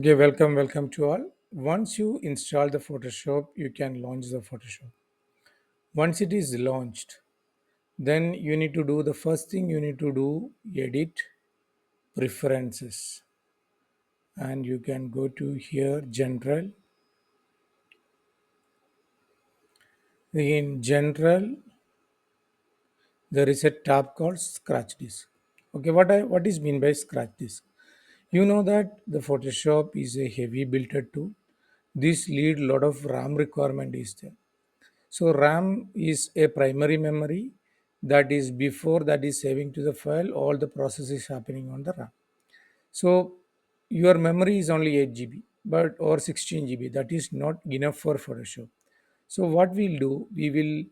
Okay, welcome to all. Once you install the Photoshop, you can launch the Photoshop. Once it is launched, then you need to do the first thing you need to do edit preferences, and you can go to here general. In general, there is a tab called scratch disk. Okay, what is mean by scratch disk? You know that the Photoshop is a heavy built tool. This lead lot of RAM requirement is there. So RAM is a primary memory that is before that is saving to the file, all the process is happening on the RAM. So your memory is only 8 GB but or 16 GB. That is not enough for Photoshop. So what we'll do, we will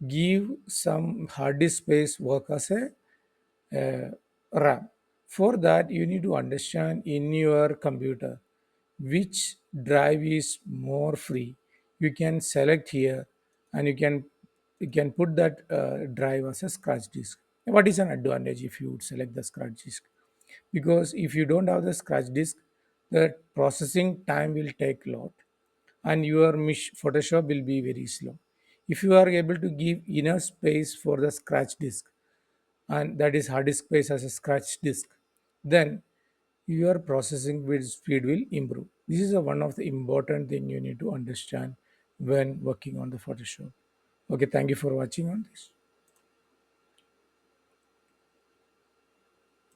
give some hard disk space work as a RAM. For that, you need to understand in your computer which drive is more free. You can select here, and you can put that drive as a scratch disk. What is an advantage if you would select the scratch disk? Because if you don't have the scratch disk, the processing time will take a lot, and your Photoshop will be very slow. If you are able to give enough space for the scratch disk, and that is hard disk space as a scratch disk, then your processing speed will improve. This is one of the important thing you need to understand when working on the Photoshop. Okay, thank you for watching on this.